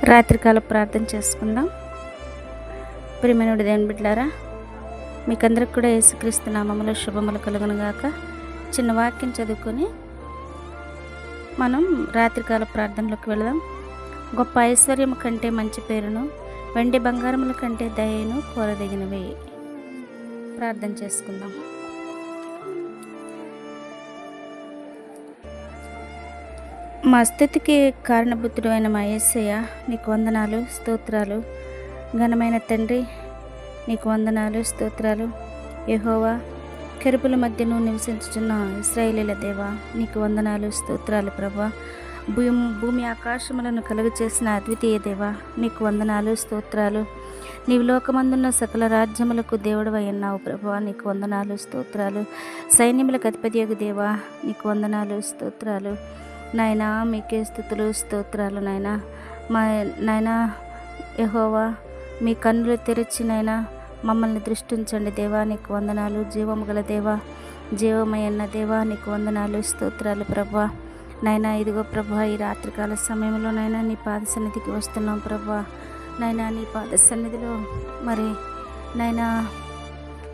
రాత్రికాల ప్రార్థన చేసుకుందాం. ప్రియమైన దేవుని బిడ్డలారా, మీకందరికి కూడా యేసుక్రీస్తు నామములో శుభములు కలుగును గాక. చిన్న వాక్యం చదువుకొని మనం రాత్రికాల ప్రార్థనలోకి వెళదాం. గొప్ప ఐశ్వర్యము కంటే మంచి పేరును, వెండి బంగారముల కంటే దయను కోరదగినవి. ప్రార్థన చేసుకుందాం. మా స్థితికి కారణభూతుడు అయిన మా యేసయ్య, నీకు వందనాలు, స్తోత్రాలు. ఘనమైన తండ్రి, నీకు వందనాలు, స్తోత్రాలు. యెహోవా, కెరూబుల మధ్యను నివసించుచున్న ఇశ్రాయేలీల దేవా, నీకు వందనాలు, స్తోత్రాలు. ప్రభా, భూమి ఆకాశములను కలుగు చేసిన అద్వితీయ దేవా, నీకు వందనాలు, స్తోత్రాలు. నీవు లోకమందున్న సకల రాజ్యములకు దేవుడవై ఉన్నావు ప్రభా, నీకు వందనాలు, స్తోత్రాలు. సైన్యములకు అధిపతియగు దేవా, నీకు వందనాలు, స్తోత్రాలు. నాయనా, మీకే స్తుతులు, స్తోత్రాలు. నాయనా యెహోవా, మీ కన్నులు తెరిచి నాయనా మమ్మల్ని దృష్టించండి దేవా, నీకు వందనాలు. జీవము గల దేవా, జీవమయన్న దేవా, నీకు వందనాలు, స్తోత్రాలు. ప్రభా, నాయనా ఇదిగో ప్రభా, ఈ రాత్రికాల సమయంలో నాయనా నీ పాద సన్నిధికి వస్తున్నాం ప్రభా. నాయనా నీ పాద సన్నిధిలో నాయనా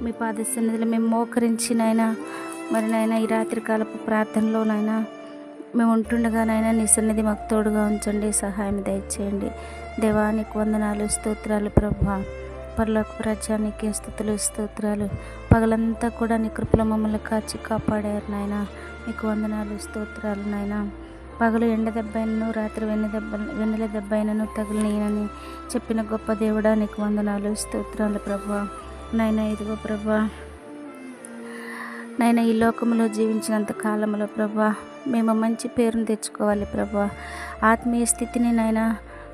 మీ పాద సన్నిధిలో మేము మోకరించి నాయనా నాయనా ఈ రాత్రికాలపు ప్రార్థనలో నాయనా మేము ఉంటుండగా నాయనా నీ సన్నిధి మాకు తోడుగా ఉంచండి, సహాయం దయచేయండి దేవా, నీకు వందనాలు, స్తోత్రాలు. ప్రభా, పరలోక రాజ్యానికి స్తుతులు, స్తోత్రాలు. పగలంతా కూడా నీ కృపలో మమ్మల్ని కాచి కాపాడారు నాయనా, నీకు వందనాలు, స్తోత్రాలు. నాయనా పగలు ఎండ దెబ్బైనను, రాత్రి వెన్నెల దెబ్బైనను తగిలినని చెప్పిన గొప్ప దేవుడా, నీకు వందనాలు, స్తోత్రాలు. ప్రభా, నాయనా ఇదిగో ప్రభా, నాయనా ఈ లోకంలో జీవించినంత కాలంలో ప్రభా మేము మంచి పేరును తెచ్చుకోవాలి ప్రభా. ఆత్మీయ స్థితిని నాయనా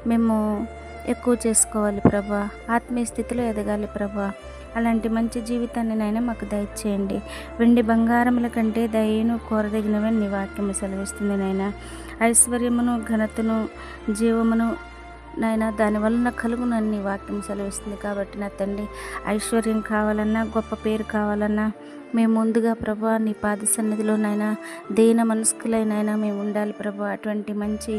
మేము ఎక్కువ చేసుకోవాలి ప్రభా. ఆత్మీయ స్థితిలో ఎదగాలి ప్రభా. అలాంటి మంచి జీవితాన్ని నాయనా మాకు దయచేయండి. వెండి బంగారముల కంటే దయను కోరదగినవని నీ వాక్యము సెలవిస్తుంది నాయనా. ఐశ్వర్యమును, ఘనతను, జీవమును నాయనా దానివలన కలుగునని నీ వాక్యం సెలవిస్తుంది. కాబట్టి నా తండ్రి, ఐశ్వర్యం కావాలన్నా, గొప్ప పేరు కావాలన్నా మేము ముందుగా ప్రభా నీ పాద సన్నిధిలో నాయనా దీన మనస్కులైనా మేము ఉండాలి ప్రభా. అటువంటి మంచి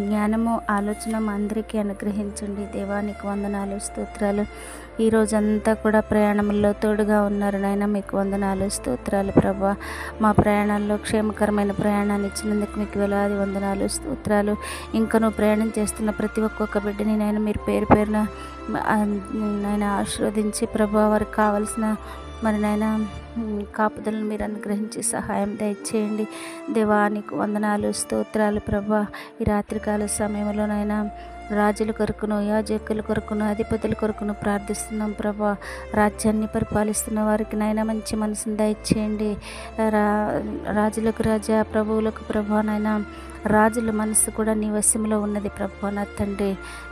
జ్ఞానము, ఆలోచన మా అందరికీ అనుగ్రహించండి దేవా, నీకు వందనాలు, స్తోత్రాలు. ఈ రోజంతా కూడా ప్రయాణంలో తోడుగా ఉన్నారు నాయన, మీకు వందనాలు, స్తోత్రాలు. ప్రభా, మా ప్రయాణాల్లో క్షేమకరమైన ప్రయాణాన్ని ఇచ్చినందుకు మీకు వేలాది వందనాలు, స్తోత్రాలు. ఇంకా నువ్వు ప్రయాణం చేస్తున్న ప్రతి ఒక్కొక్క బిడ్డని నాయన మీరు పేరు పేరున నాయన ఆశీర్వదించి ప్రభా వారికి కావలసిన నాయన కాపుదలను మీరు అనుగ్రహించి సహాయం దయచేయండి దేవా, నీకు వందనాలు, స్తోత్రాలు. ప్రభా, ఈ రాత్రికాల సమయంలో నాయన రాజుల కొరకును, యాజకుల కొరకును, అధిపతుల కొరకును ప్రార్థిస్తున్నాం ప్రభా. రాజ్యాన్ని పరిపాలిస్తున్న వారికి నాయన మంచి మనసును దయచేయండి. రాజులకు రాజా, ప్రభువులకు ప్రభా, నాయన రాజుల మనసు కూడా నీ వశంలో ఉన్నది ప్రభా నా తండ్రి.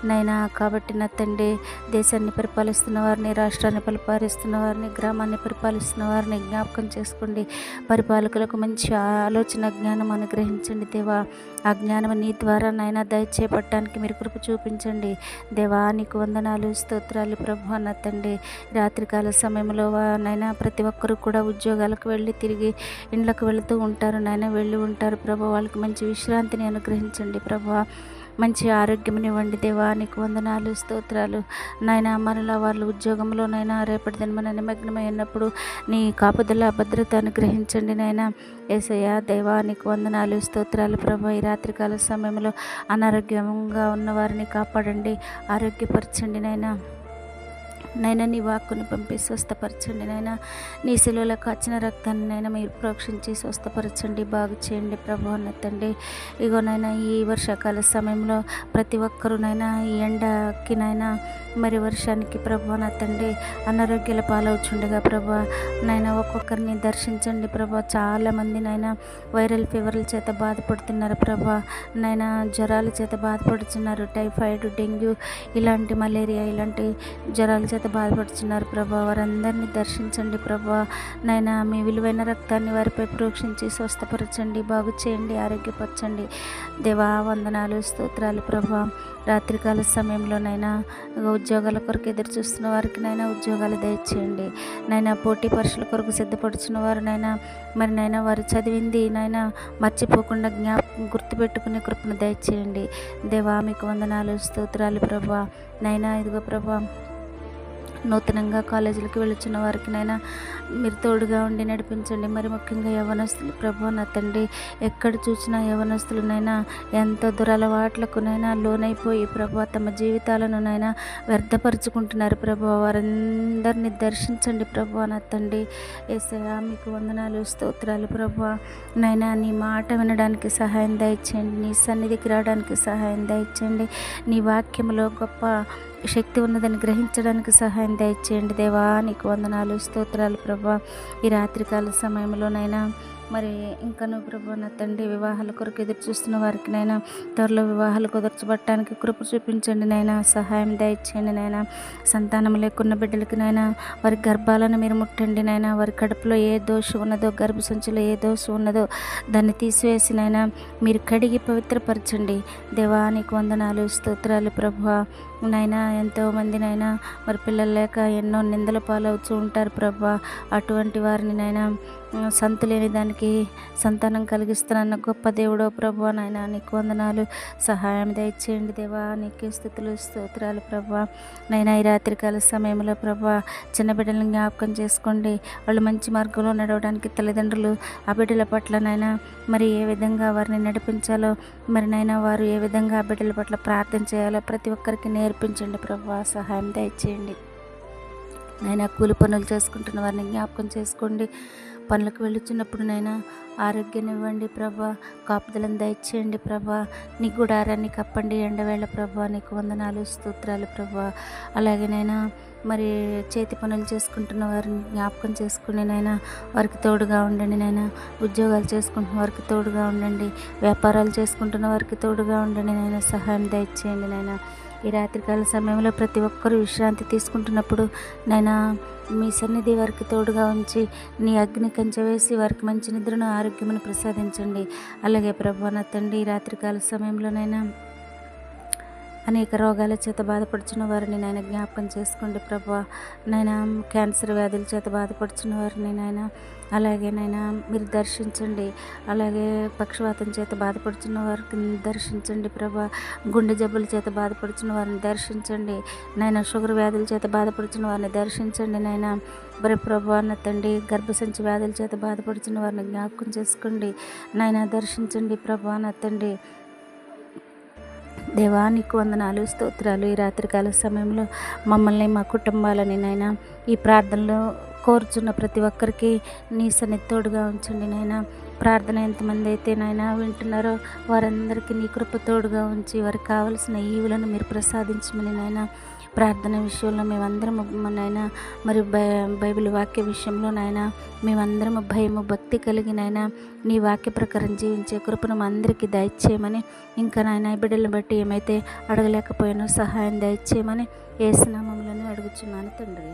నైనా కాబట్టి నా తండ్రి, దేశాన్ని పరిపాలిస్తున్న వారిని, రాష్ట్రాన్ని పరిపాలిస్తున్న వారిని, గ్రామాన్ని పరిపాలిస్తున్న వారిని జ్ఞాపకం చేసుకోండి. పరిపాలకులకు మంచి ఆలోచన, జ్ఞానం అనుగ్రహించండి దేవా. ఆ జ్ఞానం నీ ద్వారా నాయన దయచేపట్టడానికి మీరు కృప చూపించండి దేవా, నీకు వందనాలు, స్తోత్రాలు. ప్రభా నా తండ్రి, రాత్రికాల సమయంలో నాయన ప్రతి ఒక్కరూ కూడా ఉద్యోగాలకు వెళ్ళి తిరిగి ఇండ్లకు వెళుతూ ఉంటారు నాయన, వెళ్ళి ఉంటారు ప్రభా. వాళ్ళకి మంచి విశ్రాంతిని అనుగ్రహించండి ప్రభా. మంచి ఆరోగ్యమునివ్వండి దేవా, నీకు వందనాలు, స్తోత్రాలు. నాయన మరలా వాళ్ళు ఉద్యోగంలో నైనా రేపటి దినమున నిమగ్నమై ఉన్నప్పుడు నీ కాపుదల, భద్రత అనుగ్రహించండి నాయన. యేసయ్య దేవా, నీకు వందనాలు, స్తోత్రాలు. ప్రభా, ఈ రాత్రికాల సమయంలో అనారోగ్యంగా ఉన్న వారిని కాపాడండి, ఆరోగ్యపరచండి నాయన. నైనా నీ వాక్కుని పంపి స్వస్థపరచండి నాయన. నీ శిలువలో కాచిన రక్తాన్ని నైనా మీరు ప్రోక్షించి స్వస్థపరచండి, బాగు చేయండి ప్రభా నా తండ్రి. ఇగో నైనా ఈ వర్షాకాల సమయంలో ప్రతి ఒక్కరూ నైనా ఈ ఎండకి నైనా వర్షానికి ప్రభా నా తండ్రి అనారోగ్యాల పాలవుచుండగా ప్రభా నైనా ఒక్కొక్కరిని దర్శించండి ప్రభా. చాలామంది నైనా వైరల్ ఫీవర్ల చేత బాధపడుతున్నారు ప్రభా. నైనా జ్వరాల చేత బాధపడుతున్నారు, టైఫాయిడ్, డెంగ్యూ ఇలాంటి, మలేరియా ఇలాంటి జ్వరాల చేత చేత బాధపడుతున్నారు ప్రభా. వారందరినీ దర్శించండి ప్రభా. నైనా మీ విలువైన రక్తాన్ని వారిపై ప్రోక్షించి స్వస్థపరచండి, బాగు చేయండి, ఆరోగ్యపరచండి. దేవా వందనాలు, స్తోత్రాలు ప్రభా. రాత్రికాల సమయంలోనైనా ఉద్యోగాల కొరకు ఎదురు చూస్తున్న వారికి నైనా ఉద్యోగాలు దయచేయండి. నైనా పోటీ పరీక్షల కొరకు సిద్ధపడుచున్న వారు నైనా మరి నైనా వారు చదివింది నైనా మర్చిపోకుండా గుర్తుపెట్టుకునే కృపను దయచేయండి. దేవా మీకు వందనాలు, స్తోత్రాలు ప్రభా. నైనా ఇదిగో ప్రభా, నూతనంగా కాలేజీలకు వెళుచున్న వారికి నైనా మీరు తోడుగా ఉండి నడిపించండి. మరి ముఖ్యంగా యవ్వనస్తులు ప్రభు నా తండ్రి, ఎక్కడ చూసినా యవ్వనస్తులనైనా ఎంతో దురలవాట్లకునైనా లోనైపోయి ప్రభు తమ జీవితాలను నైనా వ్యర్థపరుచుకుంటున్నారు ప్రభు. వారందరినీ దర్శించండి ప్రభు నా తండ్రి. యేసయ్యా మీకు వందనాలు, స్తోత్రాలు ప్రభు. నైనా నీ మాట వినడానికి సహాయం దయచేయండి, నీ సన్నిధికి రావడానికి సహాయం దయచేయండి, నీ వాక్యములో గొప్ప శక్తి ఉన్నదని గ్రహించడానికి సహాయం దయచేయండి. దేవా నీకు వందనాలు, స్తోత్రాలు ప్రభా. ఈ రాత్రికాల సమయంలోనైనా మరి ఇంకనూ ప్రభు నా తండ్రి, వివాహాల కొరకు ఎదురు చూస్తున్న వారికి నైనా త్వరలో వివాహాలు కుదర్చబట్టడానికి కృప చూపించండి నైనా, సహాయం దయచేయండి నైనా. సంతానం లేకున్న బిడ్డలకి నైనా వారి గర్భాలను మీరు ముట్టండి నైనా. వారి కడుపులో ఏ దోషం ఉన్నదో, గర్భ సంచిలో ఏ దోషం ఉన్నదో దాన్ని తీసివేసి నైనా మీరు కడిగి పవిత్రపరచండి. దేవా నీకు వందనాలు, స్తోత్రాలు ప్రభు. నైనా ఎంతోమంది నైనా మరి పిల్లలు లేక ఎన్నో నిందల పాలవుతూ ఉంటారు ప్రభా. అటువంటి వారిని నైనా సంతులేని దానికి సంతానం కలిగిస్తున్న గొప్ప దేవుడో ప్రభా. నాయన నీకు వందనాలు, సహాయం దయచేయండి దేవా. నీకే స్తుతులు, స్తోత్రాలు ప్రభా. నైనా ఈ రాత్రికాల సమయంలో ప్రభా చిన్న బిడ్డలను జ్ఞాపకం చేసుకోండి. వాళ్ళు మంచి మార్గంలో నడవడానికి తల్లిదండ్రులు ఆ బిడ్డల పట్ల నైనా మరి ఏ విధంగా వారిని నడిపించాలో, మరి నైనా వారు ఏ విధంగా ఆ బిడ్డల పట్ల ప్రార్థన చేయాలో ప్రతి ఒక్కరికి నేర్పించండి ప్రభా. సహాయం దయచేయండి నైనా. కూలి పనులు చేసుకుంటున్న వారిని జ్ఞాపకం చేసుకోండి. పనులకు వెళ్ళుచున్నప్పుడు నైనా ఆరోగ్యాన్ని ఇవ్వండి ప్రభా. కాపుదలను దయచేయండి ప్రభా. నీ గుడారాన్ని కప్పండి ఎండవేళ ప్రభా. నీకు వందనాలు, స్తోత్రాలు ప్రభా. అలాగేనైనా మరి చేతి పనులు చేసుకుంటున్న వారిని జ్ఞాపకం చేసుకుని నైనా వారికి తోడుగా ఉండండి నైనా. ఉద్యోగాలు చేసుకుంటున్న వారికి తోడుగా ఉండండి, వ్యాపారాలు చేసుకుంటున్న వారికి తోడుగా ఉండండి నైనా. సహాయం దయచేయండి నైనా. ఈ రాత్రికాల సమయంలో ప్రతి ఒక్కరూ విశ్రాంతి తీసుకుంటున్నప్పుడు నైనా మీ సన్నిధి వారికి తోడుగా ఉంచి నీ అగ్ని కంచె వేసి వారికి మంచి నిద్రను, ఆరోగ్యమును ప్రసాదించండి. అలాగే ప్రభు నా తండ్రి, ఈ రాత్రికాల సమయంలోనైనా అనేక రోగాల చేత బాధపడుచున్న వారిని నాయన జ్ఞాపకం చేసుకోండి ప్రభా. నైనా క్యాన్సర్ వ్యాధుల చేత బాధపడుచున్న వారిని నాయన అలాగే నైనా మీరు దర్శించండి. అలాగే పక్షవాతం చేత బాధపడుచున్న వారిని దర్శించండి ప్రభా. గుండె జబ్బుల చేత బాధపడుచున్న వారిని దర్శించండి నైనా. షుగర్ వ్యాధుల చేత బాధపడుచున్న వారిని దర్శించండి నైనా. మరి ప్రభు అన్న తండ్రి, గర్భసంచి వ్యాధుల చేత బాధపడుచున్న వారిని జ్ఞాపకం చేసుకోండి నైనా. దర్శించండి ప్రభు అన్న తండ్రి. దేవా నీకు వందనాలు, స్తోత్రాలు. ఈ రాత్రికాల సమయంలో మమ్మల్ని, మా కుటుంబాలని నైనా ఈ ప్రార్థనలో కోరుచున్న ప్రతి ఒక్కరికి నీ సన్నిధి తోడుగా ఉంచండి నైనా. ప్రార్థన ఎంతమంది అయితే నైనా వింటున్నారో వారందరికీ నీ కృప తోడుగా ఉంచి వారికి కావలసిన ఈవులను మీరు ప్రసాదించమని నైనా. ప్రార్థన విషయంలో మేమందరము నైనా మరి బైబిల్ వాక్య విషయంలో నాయన మేమందరము భయము, భక్తి కలిగి నైనా నీ వాక్య ప్రకారం జీవించే కృపను మా అందరికీ దయచేయమని, ఇంకా నాయన బిడ్డలను బట్టి ఏమైతే అడగలేకపోయినో సహాయం దయచేయమని యేసు నామములోనే అడుగుచున్నాను తండ్రి.